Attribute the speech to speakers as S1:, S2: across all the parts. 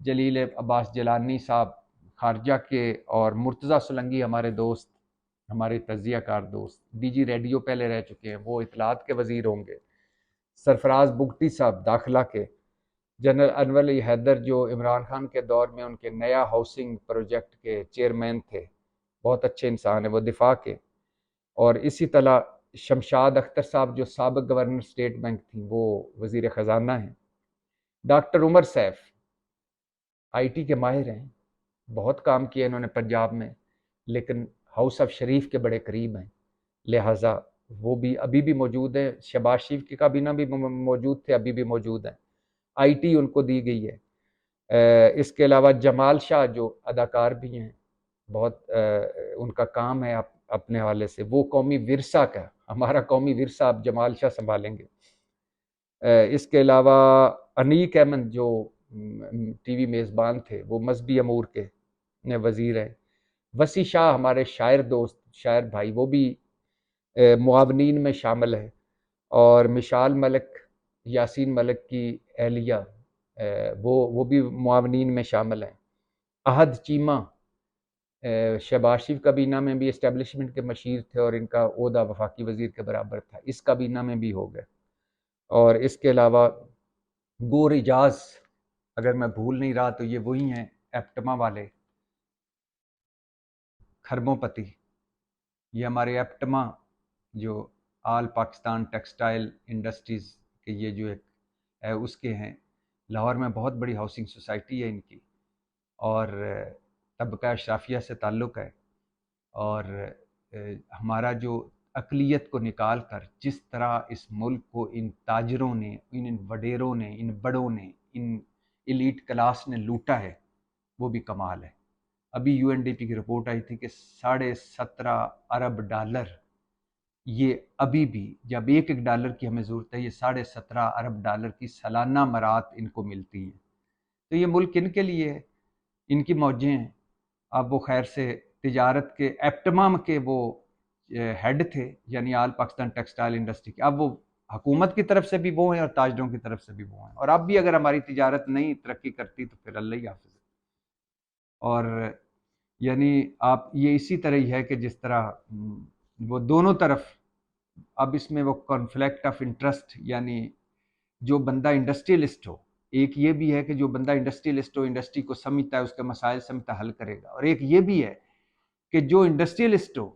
S1: جلیل عباس جیلانی صاحب خارجہ کے، اور مرتضیٰ سولنگی ہمارے دوست، ہمارے تجزیہ کار دوست، ڈی جی ریڈیو پہلے رہ چکے ہیں، وہ اطلاعات کے وزیر ہوں گے، سرفراز بگٹی صاحب داخلہ کے، جنرل انور علی حیدر جو عمران خان کے دور میں ان کے نیا ہاؤسنگ پروجیکٹ کے چیئرمین تھے، بہت اچھے انسان ہیں وہ، دفاع کے، اور اسی طرح شمشاد اختر صاحب جو سابق گورنر اسٹیٹ بینک تھیں، وہ وزیر خزانہ ہیں، ڈاکٹر عمر سیف آئی ٹی کے ماہر ہیں، بہت کام کیا انہوں نے پنجاب میں، لیکن ہاؤس آف شریف کے بڑے قریب ہیں، لہٰذا وہ بھی ابھی بھی موجود ہیں، شہباز شریف کی کابینہ بھی موجود تھے، ابھی بھی موجود ہیں، آئی ٹی ان کو دی گئی ہے۔ اس کے علاوہ جمال شاہ جو اداکار بھی ہیں، بہت ان کا کام ہے اپنے حوالے سے، وہ قومی ورثہ کا، ہمارا قومی ورثہ اب جمال شاہ سنبھالیں گے۔ اس کے علاوہ انیک احمد جو ٹی وی میزبان تھے، وہ مذہبی امور کے وزیر ہیں۔ وسیع شاہ ہمارے شاعر دوست، شاعر بھائی، وہ بھی معاونین میں شامل ہے، اور مشال ملک، یاسین ملک کی اہلیہ، وہ بھی معاونین میں شامل ہیں۔ احد چیمہ شہباز شریف کابینہ میں بھی اسٹیبلشمنٹ کے مشیر تھے، اور ان کا عہدہ وفاقی وزیر کے برابر تھا، اس کابینہ میں بھی ہو گئے۔ اور اس کے علاوہ گور اجاز، اگر میں بھول نہیں رہا تو یہ وہی ہیں ایپٹما والے، کھربوں پتی، یہ ہمارے ایپٹما جو آل پاکستان ٹیکسٹائل انڈسٹریز کے یہ جو ایک ہے اس کے ہیں، لاہور میں بہت بڑی ہاؤسنگ سوسائٹی ہے ان کی، اور طبقہ اشرافیہ سے تعلق ہے، اور ہمارا جو اقلیت کو نکال کر جس طرح اس ملک کو ان تاجروں نے، ان وڈیروں نے، ان بڑوں نے، ان ایلیٹ کلاس نے لوٹا ہے، وہ بھی کمال ہے۔ ابھی یو این ڈی پی کی رپورٹ آئی تھی کہ 17.5 ارب ڈالر، یہ ابھی بھی جب ایک ڈالر کی ہمیں ضرورت ہے، یہ 17.5 ارب ڈالر کی سالانہ مرات ان کو ملتی ہیں۔ تو یہ ملک ان کے لیے ہے، ان کی موجیں ہیں۔ اب وہ خیر سے تجارت کے ایپٹمام کے وہ ہیڈ تھے، یعنی آل پاکستان ٹیکسٹائل انڈسٹری کے، اب وہ حکومت کی طرف سے بھی وہ ہیں اور تاجروں کی طرف سے بھی وہ ہیں، اور اب بھی اگر ہماری تجارت نہیں ترقی کرتی تو پھر اللہ ہی حافظ ہے۔ اور یعنی آپ یہ اسی طرح ہی ہے کہ جس طرح وہ دونوں طرف، اب اس میں وہ کانفلکٹ آف انٹرسٹ، یعنی جو بندہ انڈسٹریلسٹ ہو، ایک یہ بھی ہے کہ جو بندہ انڈسٹریلسٹ ہو، انڈسٹری کو سمجھتا ہے، اس کے مسائل سمجھتا ہے، حل کرے گا، اور ایک یہ بھی ہے کہ جو انڈسٹریلسٹ ہو،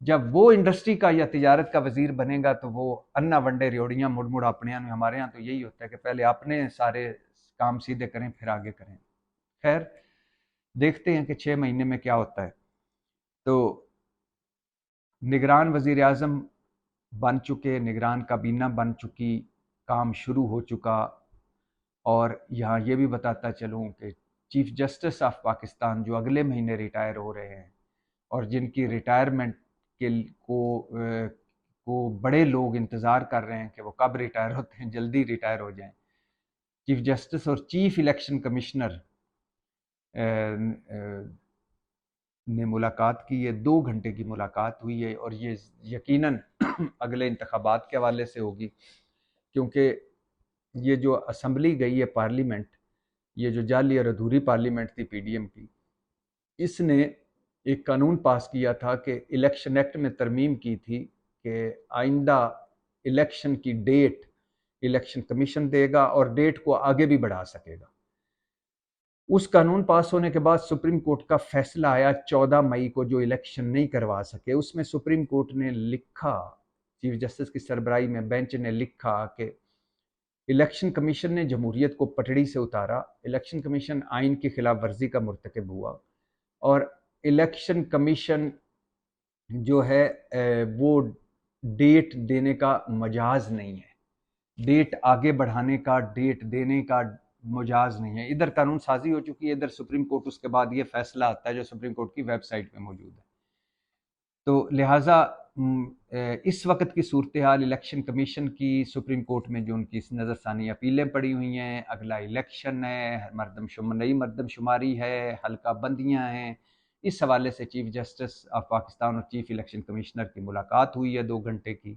S1: جب وہ انڈسٹری کا یا تجارت کا وزیر بنے گا تو وہ انا ونڈے ریوڑیاں مڑ مڑ اپنے یہاں، ہمارے یہاں تو یہی ہوتا ہے کہ پہلے اپنے سارے کام سیدھے کریں پھر آگے کریں۔ خیر دیکھتے ہیں کہ 6 مہینے میں کیا ہوتا ہے۔ تو نگران وزیر اعظم بن چکے، نگران کابینہ بن چکی، کام شروع ہو چکا، اور یہاں یہ بھی بتاتا چلوں کہ چیف جسٹس آف پاکستان جو اگلے مہینے ریٹائر ہو رہے ہیں، اور جن کی ریٹائرمنٹ کے کو بڑے لوگ انتظار کر رہے ہیں کہ وہ کب ریٹائر ہوتے ہیں، جلدی ریٹائر ہو جائیں، چیف جسٹس اور چیف الیکشن کمشنر نے ملاقات کی ہے، 2 گھنٹے کی ملاقات ہوئی ہے، اور یہ یقیناً اگلے انتخابات کے حوالے سے ہوگی، کیونکہ یہ جو اسمبلی گئی ہے پارلیمنٹ، یہ جو جعلی اور ادھوری پارلیمنٹ تھی پی ڈی ایم کی، اس نے ایک قانون پاس کیا تھا کہ الیکشن ایکٹ میں ترمیم کی تھی کہ آئندہ الیکشن کی ڈیٹ الیکشن کمیشن دے گا، اور ڈیٹ کو آگے بھی بڑھا سکے گا۔ اس قانون پاس ہونے کے بعد سپریم کورٹ کا فیصلہ آیا 14 مئی کو، جو الیکشن نہیں کروا سکے، اس میں سپریم کورٹ نے لکھا، چیف جسٹس کی سربراہی میں بینچ نے لکھا کہ الیکشن کمیشن نے جمہوریت کو پٹڑی سے اتارا، الیکشن کمیشن آئین کی خلاف ورزی کا مرتکب ہوا، اور الیکشن کمیشن جو ہے وہ ڈیٹ دینے کا مجاز نہیں ہے، ڈیٹ آگے بڑھانے کا، ڈیٹ دینے کا مجاز نہیں ہے۔ ادھر قانون سازی ہو چکی ہے، ادھر سپریم کورٹ اس کے بعد یہ فیصلہ آتا ہے جو سپریم کورٹ کی ویب سائٹ پہ موجود ہے۔ تو لہٰذا اس وقت کی صورتحال الیکشن کمیشن کی، سپریم کورٹ میں جو ان کی نظر ثانی اپیلیں پڑی ہوئی ہیں، اگلا الیکشن ہے، نئی مردم شماری ہے، حلقہ بندیاں ہیں، اس حوالے سے چیف جسٹس آف پاکستان اور چیف الیکشن کمشنر کی ملاقات ہوئی ہے 2 گھنٹے کی۔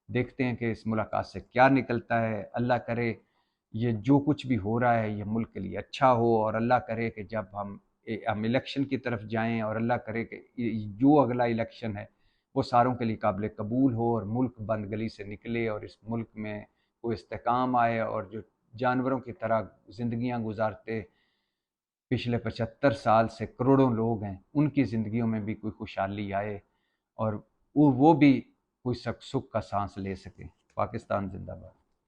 S1: دیکھتے ہیں کہ اس ملاقات سے کیا نکلتا ہے۔ اللہ کرے یہ جو کچھ بھی ہو رہا ہے یہ ملک کے لیے اچھا ہو، اور اللہ کرے کہ جب ہم الیکشن کی طرف جائیں، اور اللہ کرے کہ جو اگلا الیکشن ہے وہ ساروں کے لیے قابل قبول ہو، اور ملک بند گلی سے نکلے، اور اس ملک میں کوئی استحکام آئے، اور جو جانوروں کی طرح زندگیاں گزارتے پچھلے 75 سال سے کروڑوں لوگ ہیں، ان کی زندگیوں میں بھی کوئی خوشحالی آئے، اور وہ بھی کوئی سکھ کا سانس لے سکیں۔ پاکستان زندہ باد۔